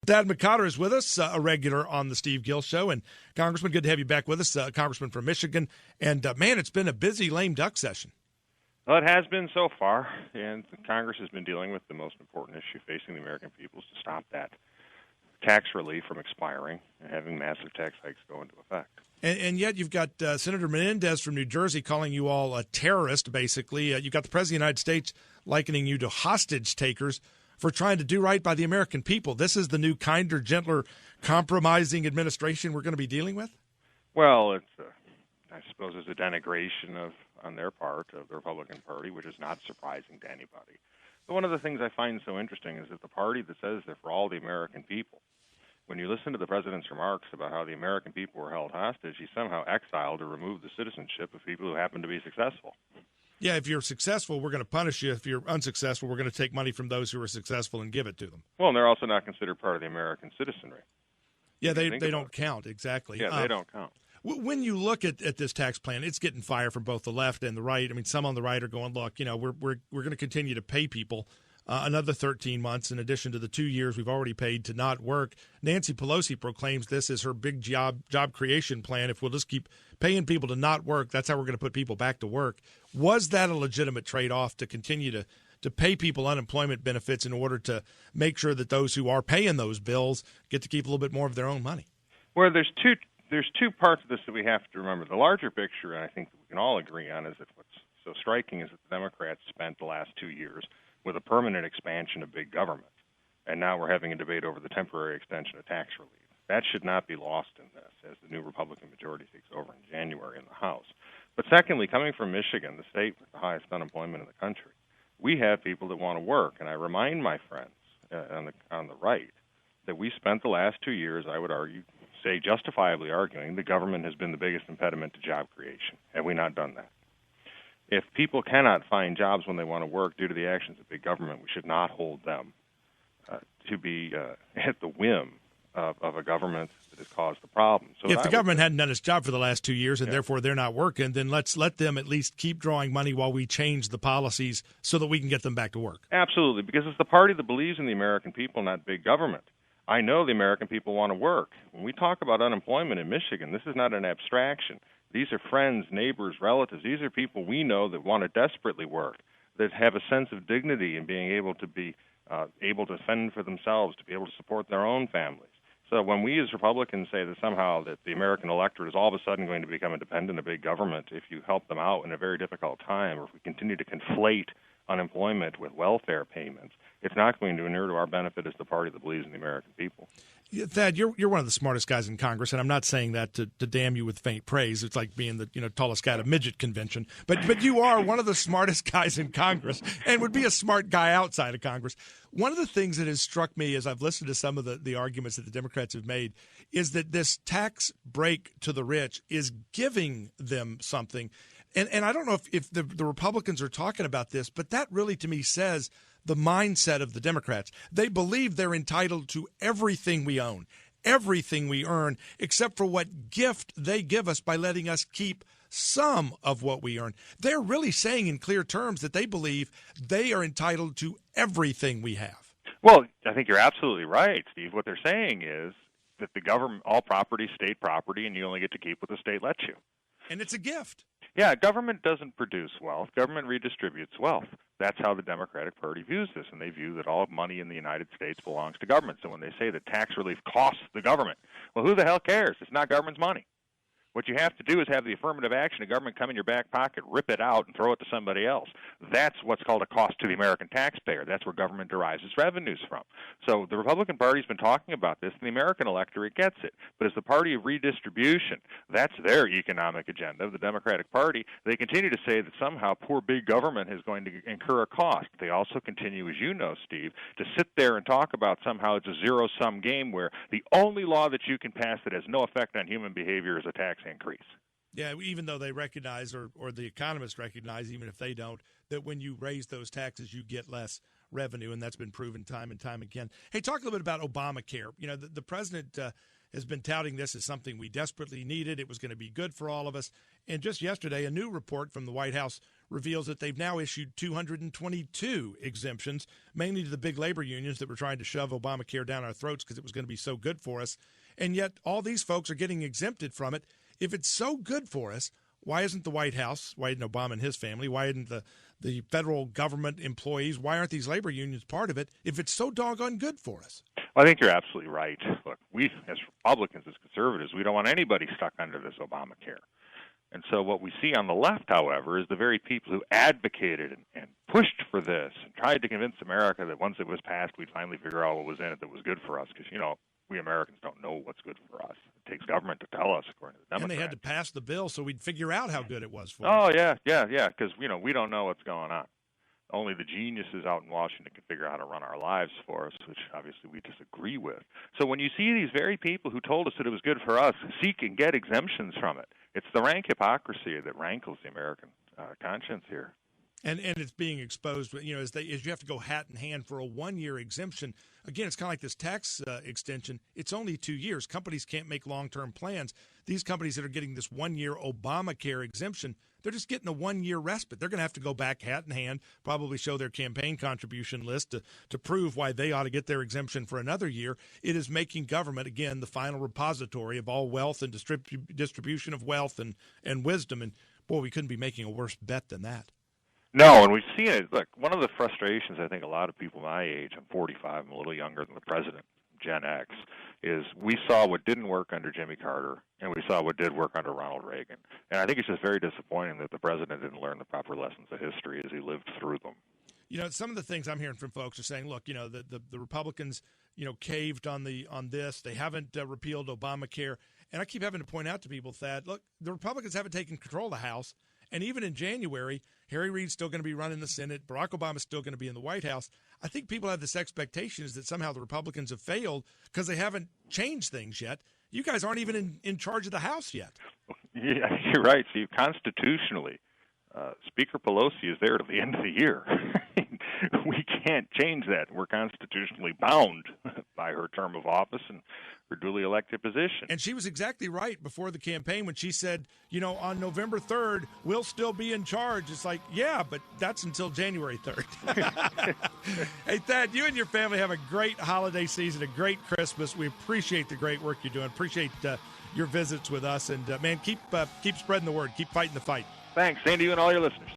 Thad McCotter is with us, a regular on the Steve Gill Show. And, Congressman, good to have you back with us, Congressman from Michigan. And, man, it's been a busy lame duck session. Well, it has been so far, and Congress has been dealing with the most important issue facing the American people is to stop that tax relief from expiring and having massive tax hikes go into effect. And yet you've got Senator Menendez from New Jersey calling you all a terrorist, basically. You've got the President of the United States likening you to hostage takers for trying to do right by the American people. This is the new, kinder, gentler, compromising administration we're going to be dealing with? Well, it's, I suppose, it's a denigration on their part of the Republican Party, which is not surprising to anybody. But one of the things I find so interesting is that the party that says they're for all the American people, when you listen to the president's remarks about how the American people were held hostage, he somehow exiled or removed the citizenship of people who happen to be successful. Yeah, if you're successful, we're going to punish you. If you're unsuccessful, we're going to take money from those who are successful and give it to them. Well, and they're also not considered part of the American citizenry. Yeah, they don't count, exactly. Yeah, they don't count. When you look at this tax plan, it's getting fire from both the left and the right. I mean, some on the right are going, look, we're going to continue to pay people another 13 months in addition to the 2 years we've already paid to not work. Nancy Pelosi proclaims this as her big job creation plan. If we'll just keep paying people to not work, that's how we're going to put people back to work. Was that a legitimate trade-off to continue to pay people unemployment benefits in order to make sure that those who are paying those bills get to keep a little bit more of their own money? Well, there's two parts of this that we have to remember. The larger picture, and I think we can all agree on, is that what's so striking is that the Democrats spent the last 2 years with a permanent expansion of big government, and now we're having a debate over the temporary extension of tax relief. That should not be lost in this as the new Republican majority takes over in January in the House. But secondly, coming from Michigan, the state with the highest unemployment in the country, we have people that want to work, and I remind my friends on the right that we spent the last 2 years, I would argue, say justifiably arguing, the government has been the biggest impediment to job creation. Have we not done that? If people cannot find jobs when they want to work due to the actions of big government, we should not hold them to be at the whim of a government that has caused the problem. So if the government hadn't done its job for the last 2 years and therefore they're not working, then let's let them at least keep drawing money while we change the policies so that we can get them back to work. Absolutely, because it's the party that believes in the American people, not big government. I know the American people want to work. When we talk about unemployment in Michigan, this is not an abstraction. These are friends, neighbors, relatives. These are people we know that want to desperately work, that have a sense of dignity in being able to be able to fend for themselves, to be able to support their own families. So when we as Republicans say that somehow that the American electorate is all of a sudden going to become a dependent of big government if you help them out in a very difficult time, or if we continue to conflate unemployment with welfare payments, it's not going to inure to our benefit as the party that believes in the American people. Yeah, Thad, you're one of the smartest guys in Congress, and I'm not saying that to damn you with faint praise. It's like being the tallest guy at a midget convention. But you are one of the smartest guys in Congress and would be a smart guy outside of Congress. One of the things that has struck me as I've listened to some of the arguments that the Democrats have made is that this tax break to the rich is giving them something. And I don't know if the Republicans are talking about this, but that really to me says the mindset of the Democrats. They believe they're entitled to everything we own, everything we earn, except for what gift they give us by letting us keep some of what we earn. They're really saying in clear terms that they believe they are entitled to everything we have. Well, I think you're absolutely right, Steve. What they're saying is that the government, all property, state property, and you only get to keep what the state lets you. And it's a gift. Yeah, government doesn't produce wealth. Government redistributes wealth. That's how the Democratic Party views this, and they view that all money in the United States belongs to government. So when they say that tax relief costs the government, well, who the hell cares? It's not government's money. What you have to do is have the affirmative action of government come in your back pocket, rip it out, and throw it to somebody else. That's what's called a cost to the American taxpayer. That's where government derives its revenues from. So the Republican Party's been talking about this, and the American electorate gets it. But as the party of redistribution, that's their economic agenda of the Democratic Party. They continue to say that somehow poor big government is going to incur a cost. They also continue, as you know, Steve, to sit there and talk about somehow it's a zero-sum game where the only law that you can pass that has no effect on human behavior is a tax increase. Yeah, even though they recognize, or the economists recognize, even if they don't, that when you raise those taxes, you get less revenue, and that's been proven time and time again. Hey, talk a little bit about Obamacare. The president has been touting this as something we desperately needed. It was going to be good for all of us. And just yesterday, a new report from the White House reveals that they've now issued 222 exemptions, mainly to the big labor unions that were trying to shove Obamacare down our throats because it was going to be so good for us. And yet all these folks are getting exempted from it. If it's so good for us, why isn't the White House, why isn't Obama and his family, why isn't the federal government employees, why aren't these labor unions part of it if it's so doggone good for us? Well, I think you're absolutely right. Look, we as Republicans, as conservatives, we don't want anybody stuck under this Obamacare. And so what we see on the left, however, is the very people who advocated and pushed for this and tried to convince America that once it was passed, we'd finally figure out what was in it that was good for us. Because, we Americans don't know what's good for us. It takes government to tell us, according to the Democrats. And they had to pass the bill so we'd figure out how good it was for us. Oh, yeah, because, we don't know what's going on. Only the geniuses out in Washington can figure out how to run our lives for us, which obviously we disagree with. So when you see these very people who told us that it was good for us seek and get exemptions from it, it's the rank hypocrisy that rankles the American conscience here. And it's being exposed, as you have to go hat in hand for a 1-year exemption. Again, it's kind of like this tax extension. It's only 2 years. Companies can't make long-term plans. These companies that are getting this 1-year Obamacare exemption, they're just getting a 1-year respite. They're going to have to go back hat in hand, probably show their campaign contribution list to prove why they ought to get their exemption for another year. It is making government, again, the final repository of all wealth and distribution of wealth and wisdom. And, boy, we couldn't be making a worse bet than that. No, and we've seen it. Look, one of the frustrations I think a lot of people my age, I'm 45, I'm a little younger than the president, Gen X, is we saw what didn't work under Jimmy Carter, and we saw what did work under Ronald Reagan. And I think it's just very disappointing that the president didn't learn the proper lessons of history as he lived through them. Some of the things I'm hearing from folks are saying, look, the Republicans, caved on this. They haven't repealed Obamacare. And I keep having to point out to people that, look, the Republicans haven't taken control of the House. And even in January, Harry Reid's still going to be running the Senate. Barack Obama's still going to be in the White House. I think people have this expectation is that somehow the Republicans have failed because they haven't changed things yet. You guys aren't even in charge of the House yet. Yeah, you're right, Steve. Constitutionally, Speaker Pelosi is there to the end of the year. We can't change that. We're constitutionally bound by her term of office and her duly elected position. And she was exactly right before the campaign when she said, on November 3rd, we'll still be in charge. It's like, yeah, but that's until January 3rd. Hey, Thad, you and your family have a great holiday season, a great Christmas. We appreciate the great work you're doing. Appreciate your visits with us. And, man, keep spreading the word. Keep fighting the fight. Thanks. Same to you and all your listeners.